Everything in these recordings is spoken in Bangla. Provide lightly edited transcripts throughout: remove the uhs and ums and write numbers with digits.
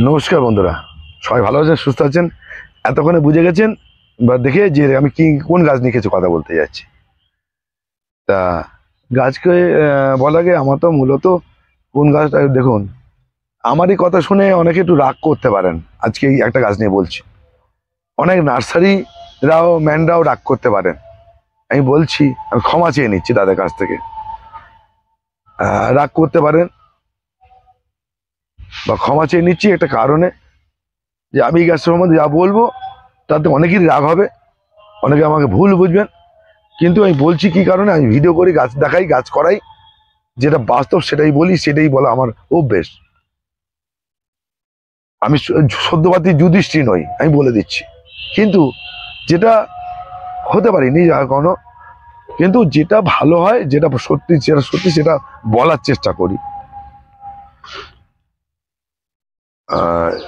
নমস্কার বন্ধুরা, সবাই ভালো আছেন, সুস্থ আছেন। এতক্ষণে বুঝে গেছেন বা দেখে যে আমি কোন গাছ নিয়ে কিছু কথা বলতে যাচ্ছি। তা গাছকে বলা আগে আমার তো মূলত কোন গাছটা দেখুন, আমারই কথা শুনে অনেকে একটু রাগ করতে পারেন। আজকে এই একটা গাছ নিয়ে বলছি, অনেক নার্সারিরাও ম্যানরাও রাগ করতে পারেন। আমি বলছি, আমি ক্ষমা চেয়ে নিচ্ছি তাদের কাছ থেকে। রাগ করতে পারেন বা ক্ষমা চেয়ে নিচ্ছি একটা কারণে, যে আমি এই গাছটার সম্বন্ধে যা বলবো তাতে অনেকেরই রাগ হবে, অনেকে আমাকে ভুল বুঝবেন। কিন্তু আমি বলছি কি কারণে, আমি ভিডিও করি, গাছ দেখাই, গাছ করাই, যেটা বাস্তব সেটাই বলি, সেটাই বলা আমার অভ্যেস। আমি সদ্যপাতি যুধিষ্ঠির নই, আমি বলে দিচ্ছি। কিন্তু যেটা হতে পারিনি কোনো, কিন্তু যেটা ভালো হয়, যেটা সত্যি সেটা বলার চেষ্টা করি।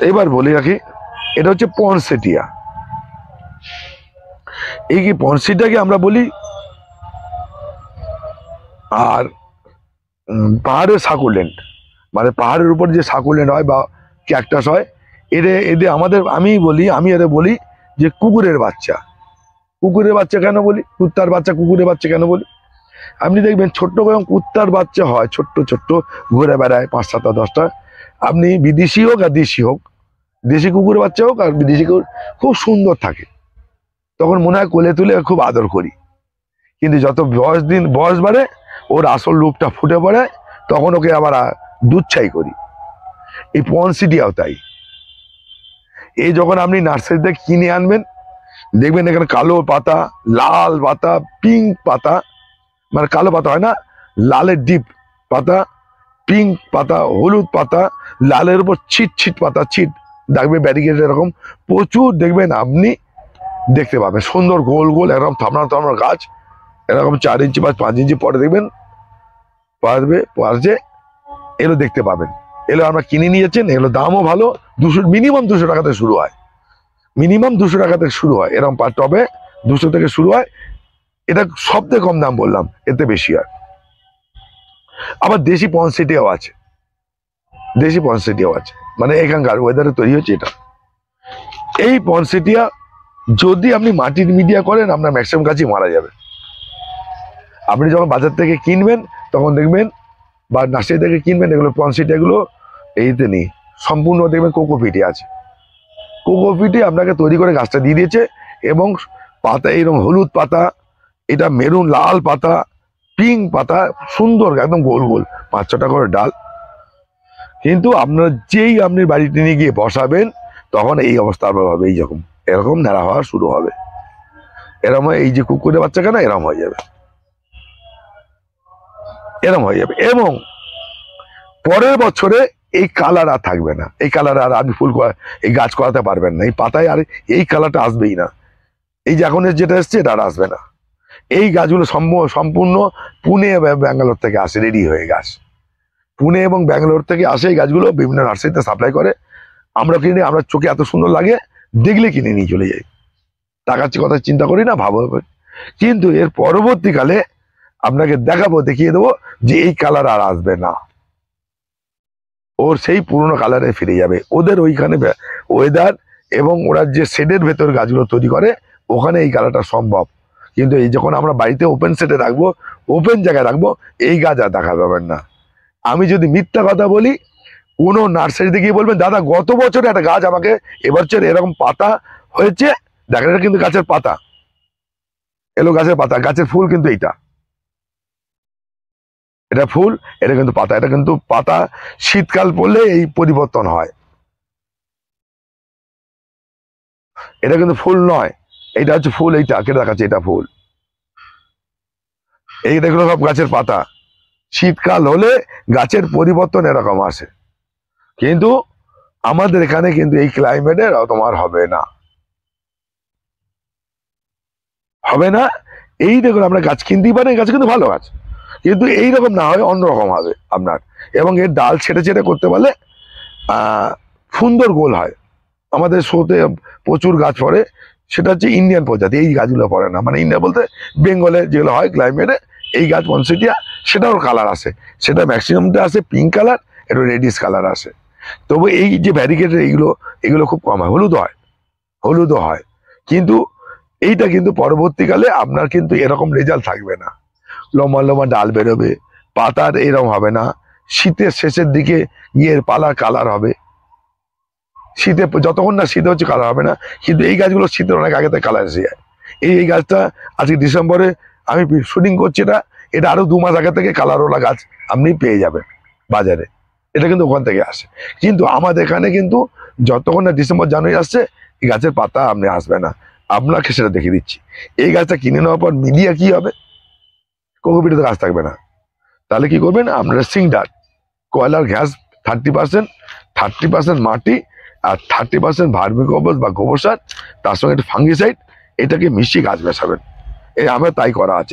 এবার বলি রাখি, এটা হচ্ছে পনসেটিয়া। এই কি পনসেটিয়াকে আমরা বলি, আর পাহাড়ের সাকুলেন্ট, মানে পাহাড়ের উপর যে সাকুলেন্ট হয় বা ক্যাকটাস হয়, এদের আমি এদের বলি যে কুকুরের বাচ্চা। কুকুরের বাচ্চা কেন বলি, কুত্তার বাচ্চা, কুকুরের বাচ্চা কেন বলি? আপনি দেখবেন ছোট্ট এবং কুত্তার বাচ্চা হয়, ছোট্ট ছোট্ট, ঘুরে বেড়ায় 5-7টা 10টা। আপনি বিদেশি হোক আর দেশি হোক, দেশি কুকুরের বাচ্চা হোক আর বিদেশি কুকুর, খুব সুন্দর থাকে, তখন মনে হয় কোলে তুলে খুব আদর করি। কিন্তু যত বয়স বাড়ে, ওর আসল রূপটা ফুটে পড়ে, তখন ওকে আবার দুচ্ছাই করি। এই পনসিটিয়াও তাই। এই যখন আপনি নার্সারিতে কিনে আনবেন, দেখবেন এখানে কালো পাতা, লাল পাতা, পিঙ্ক পাতা, মানে কালো পাতা হয় না, লালের ডিপ পাতা, পিঙ্ক পাতা, হলুদ পাতা, লালের উপর ছিট ছিট পাতা, ছিট দেখবে ব্যারিকেড, এরকম প্রচুর দেখবেন আপনি, দেখতে পাবেন সুন্দর গোল গোল এরকম থামড়া গাছ, এরকম 4 ইঞ্চি বা 5 ইঞ্চি পরে দেখবেন পারছে, এগুলো দেখতে পাবেন। এগুলো আমরা কিনে নিয়েছেন, এগুলো দামও ভালো, মিনিমাম 200 টাকাতে শুরু হয়, মিনিমাম 200 টাকাতে শুরু হয়, এরকম টবে 200 থেকে শুরু হয়। এটা সবথেকে কম দাম বললাম, এতে বেশি হয়। আবার দেশি পনসেটিয়াও আছে, দেশি পনসেটিয়াও আছে, মানে এখানকার ওয়েদারে তৈরি হচ্ছে এটা। এই পনসেটিয়া যদি আপনি মাটির মিডিয়া করেন, আপনার ম্যাক্সিমাম গাছই মারা যাবে। আপনি যখন বাজার থেকে কিনবেন, তখন দেখবেন, বা নার্সারি থেকে কিনবেন, এগুলো পনসেটিয়াগুলো এইতে নেই, সম্পূর্ণ দেখবেন কোকোপিটে আছে। কোকোপিটে আপনাকে তৈরি করে গাছটা দিয়ে দিয়েছে, এবং পাতা এরকম হলুদ পাতা, এটা মেরুন লাল পাতা, পিঙ্ক পাতা, সুন্দর একদম গোল গোল 5-6টা করে ডাল। কিন্তু আপনার যেই আপনি বাড়িতে নিয়ে গিয়ে বসাবেন, তখন এই অবস্থা হবে, এইরকম এরকম ন্যাড়া হওয়া শুরু হবে, এরকম এই যে কুকুরের বাচ্চা কেন এরকম হয়ে যাবে, এরকম হয়ে যাবে। এবং পরের বছরে এই কালার আর থাকবে না, এই কালার আর আপনি এই গাছ করাতে পারবেন না, এই পাতায় আর এই কালারটা আসবেই না। এই যে এখন যেটা এসছে, এটা আর আসবে না। এই গাছগুলো সম্পূর্ণ পুনে ব্যাঙ্গালোর থেকে আসে, রেডি হয়ে গাছ পুনে এবং ব্যাঙ্গালোর থেকে আসে। এই গাছগুলো বিভিন্ন নার্সারিতে সাপ্লাই করে, আমরা কিনে, আমরা চোখে এত সুন্দর লাগে, দেখলে কিনে নিয়ে চলে যাই, টাকার কথা চিন্তা করি না, ভাবো। কিন্তু এর পরবর্তীকালে আপনাকে দেখিয়ে দেবো যে এই কালার আর আসবে না, ওর সেই পুরনো কালারে ফিরে যাবে। ওদের ওইখানে ওয়েদার এবং ওরা যে শেডের ভেতর গাছগুলো তৈরি করে, ওখানে এই কালারটা সম্ভব। কিন্তু এই যখন আমরা বাড়িতে ওপেন সেটে রাখবো, ওপেন জায়গায় রাখবো, এই গাছ আর দেখা যাবেন না। আমি যদি মিথ্যা কথা বলি, কোনো নার্সারিতে গিয়ে বলবেন, দাদা গত বছরে একটা গাছ আমাকে এবছর এরকম পাতা হয়েছে, দেখেন এটা কিন্তু গাছের পাতা, এলো গাছের পাতা, গাছের ফুল কিন্তু এইটা, এটা ফুল, এটা কিন্তু পাতা, এটা কিন্তু পাতা শীতকাল পড়লে এই পরিবর্তন হয়, এটা কিন্তু ফুল নয়, এটা হচ্ছে ফুল, এইটা কেটে দেখাচ্ছে, এটা ফুল। এই দেখলো সব গাছের পাতা, শীতকাল হলে গাছের পরিবর্তন এরকম আসে। কিন্তু আমাদের এখানে কিন্তু এই ক্লাইমেটে তোমার হবে না, হবে না। এই দেখুন, আমরা গাছ কিনতেই পারেন, গাছ কিন্তু ভালো গাছ, কিন্তু এইরকম না হয় অন্যরকম হবে আপনার। এবং এর ডাল ছেটে ছেটে করতে পারলে সুন্দর গোল হয়। আমাদের শোতে প্রচুর গাছ পড়ে, সেটা হচ্ছে ইন্ডিয়ান প্রজাতি, এই গাছগুলো পড়ে না, মানে ইন্ডিয়া বলতে বেঙ্গলে যেগুলো হয় ক্লাইমেটে, এই গাছ পনসেটিয়া, সেটাও কালার আসে, সেটা ম্যাক্সিমামটা আসে পিঙ্ক কালার, একটু রেডিশ কালার আসে। তবু এই যে ব্যারিকেডের এগুলো খুব কম হয়। হলুদও হয়, কিন্তু এইটা কিন্তু পরবর্তীকালে আপনার কিন্তু এরকম রেজাল্ট থাকবে না। লম্বা লম্বা ডাল বেরোবে, পাতার এরকম হবে না। শীতের শেষের দিকে গিয়ে পালার কালার হবে, শীতে যতক্ষণ না শীত হচ্ছে কালার হবে না। কিন্তু এই গাছগুলো শীতের অনেক আগে থেকে কালার এসে যায়। এই গাছটা আজকে ডিসেম্বরে আমি শুটিং করছি, এটা আরো 2 মাস আগে থেকে কালারওয়ালা গাছ আপনি পেয়ে যাবেন বাজারে। এটা কিন্তু ওখান থেকে আসে। কিন্তু আমাদের এখানে কিন্তু যতক্ষণ না ডিসেম্বর জানুয়ারি আসছে, এই গাছের পাতা আপনি আসবে না। আপনাকে সেটা দেখিয়ে দিচ্ছি। এই গাছটা কিনে নেওয়ার পর মিলিয়ে কি হবে, কোকোপিটে গাছ থাকবে না। তাহলে কি করবেন আপনারা, সিংডার কয়লার গ্যাস 30% মাটি আর 30% ভার্মিকম্পোস্ট বা গোবর সার, তার সঙ্গে একটু ফাঙ্গিসাইড, এটাকে মিশিয়ে গাছ বসাবেন। এই আমার তাই করা আছে,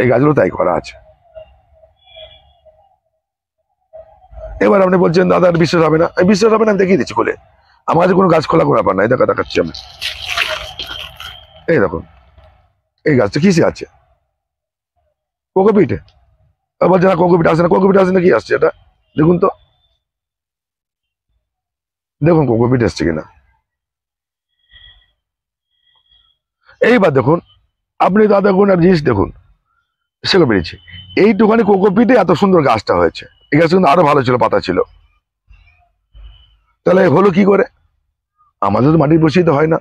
এই গাছগুলো তাই করা আছে। এবার আপনি বলছেন দাদা বিশ্বাস হবে না, বিশ্বাস হবে না, আমি দেখিয়ে দিচ্ছি খুলে। আমার কাছে কোনো গাছ খোলা ব্যাপার নাই, দেখাচ্ছি আমি। এই দেখুন, এই গাছটা কিসে আছে, কোকোপিটে। বলছে না কোকোপিট আসে না, কোকোপিট আসে না, কি আসছে এটা দেখুন তো, দেখুন কোকোপিট এসছে কিনা। এইবার দেখুন আপনি দাদা কোন আর জিনিস দেখুন, সেগুলো বেরিয়েছে। এইটুখানি কোকোপিটে এত সুন্দর গাছটা হয়েছে। এই গাছটা কিন্তু আরো ভালো ছিল, পাতা ছিল। তাহলে হলো কি করে, আমাদের তো মাটির বসিয়ে হয় না।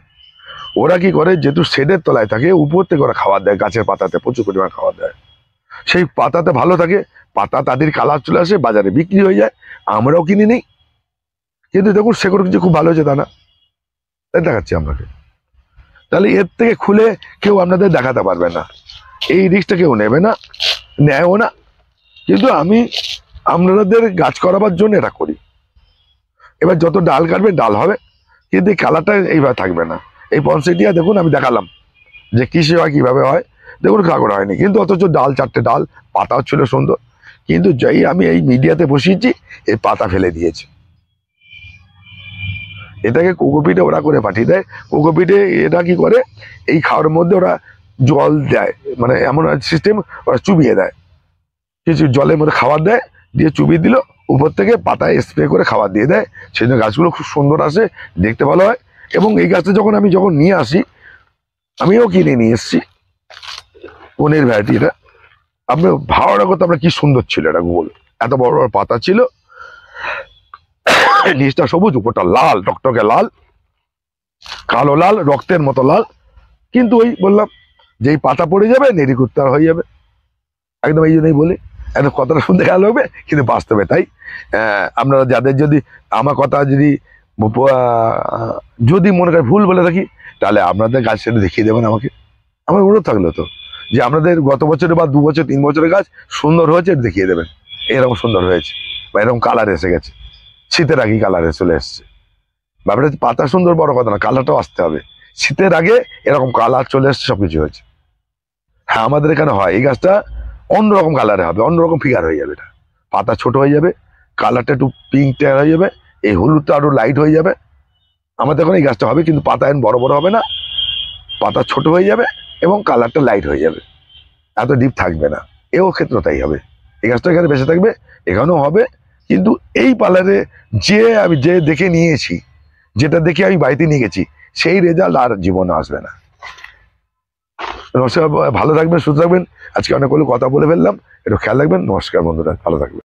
ওরা কি করে, যেহেতু শেডের তলায় থাকে, উপর থেকে ওরা খাবার দেয়, গাছের পাতাতে প্রচুর পরিমাণ খাবার দেয়। সেই পাতাতে ভালো থাকে, পাতা তাদের কালার চলে আসে, বাজারে বিক্রি হয়ে যায়, আমরাও কিনে নিই। কিন্তু দেখুন সেগুলো কিছু খুব ভালো হয়েছে তা না, তাই দেখাচ্ছি আপনাকে। তাহলে এর থেকে খুলে কেউ আপনাদের দেখাতে পারবে না, এই রিস্কটা কেউ নেবে না, নেয়ও না। কিন্তু আমি আপনাদের গাছ করাবার জন্য এটা করি। এবার যত ডাল কাটবে ডাল হবে, কিন্তু এই কালারটা এইভাবে থাকবে না। এই পনসেটিয়া দেখুন আমি দেখালাম যে কিসে হয়, কিভাবে হয়, দেখুন কাগড় হয়নি, কিন্তু অথচ ডাল 4টে ডাল, পাতাও ছিল সুন্দর। কিন্তু যেই আমি এই মিডিয়াতে বসিয়েছি, এই পাতা ফেলে দিয়েছে। এটাকে কোকোপিটে ওরা করে পাঠিয়ে দেয়। কোকোপিটে এটা কি করে, এই খাওয়ার মধ্যে ওরা জল দেয়, মানে এমন সিস্টেম, ওরা চুবিয়ে দেয়, কিছু জলের মধ্যে খাবার দেয়, দিয়ে চুবিয়ে দিল, উপর থেকে পাতায় স্প্রে করে খাবার দিয়ে দেয়। সেই জন্য গাছগুলো খুব সুন্দর আসে, দেখতে ভালো হয়। এবং এই গাছটা যখন আমি নিয়ে আসি, আমিও কিনে নিয়ে এসেছি কোনের ভ্যারাইটি। এটা আপনি ভাড়া করতে, আপনার কি সুন্দর ছিল এটা, গোল এত বড় বড় পাতা ছিল, নিচটা সবুজ, উপরটা লাল টকটকে লাল, কালো লাল, রক্তের মতো লাল। কিন্তু ওই বললাম, যেই পাতা পড়ে যাবে নেড়িকুত্তার হয়ে যাবে একদম। এই জন্যই বলি, এত কথাটা শুনতে গেল হবে, কিন্তু বাস্তবে তাই। আপনারা যাদের যদি আমার কথা যদি মনে করেন ভুল বলে থাকি, তাহলে আপনাদের গাছ সেটা দেখিয়ে দেবেন আমাকে। আমার অনুরোধ থাকলো তো, যে আপনাদের গত বছরে বা 2 বছর 3 বছরের গাছ সুন্দর হয়েছে, এটা দেখিয়ে দেবেন, এরকম সুন্দর হয়েছে বা এরকম কালার এসে গেছে, শীতের আগেই কালারে চলে এসছে। ব্যাপারটা পাতা সুন্দর বড় কথা না, কালারটাও আসতে হবে। শীতের আগে এরকম কালার চলে এসছে, সবকিছু হয়েছে। হ্যাঁ, আমাদের এখানে হয়, এই গাছটা অন্যরকম কালারে হবে, অন্যরকম ফিগার হয়ে যাবে। এটা পাতা ছোট হয়ে যাবে, কালারটা একটু পিঙ্ক টাইপ হয়ে যাবে, এই হলুদটা আরো লাইট হয়ে যাবে। আমাদের এখন এই গাছটা হবে, কিন্তু পাতা এখন বড় বড় হবে না, পাতা ছোট হয়ে যাবে এবং কালারটা লাইট হয়ে যাবে, এত ডিপ থাকবে না। এও ক্ষেত্র তাই হবে, এই গাছটা এখানে বেঁচে থাকবে, এখানেও হবে। কিন্তু এই পার্লারে আমি যে দেখে নিয়েছি, যেটা দেখে আমি বাড়িতে নিয়ে গেছি, সেই রেজাল্ট আর জীবনে আসবে না। নমস্কার, ভালো থাকবেন, সুস্থ থাকবেন। আজকে অনেকগুলো কথা বলে ফেললাম, একটু খেয়াল রাখবেন। নমস্কার বন্ধুরা, ভালো থাকবেন।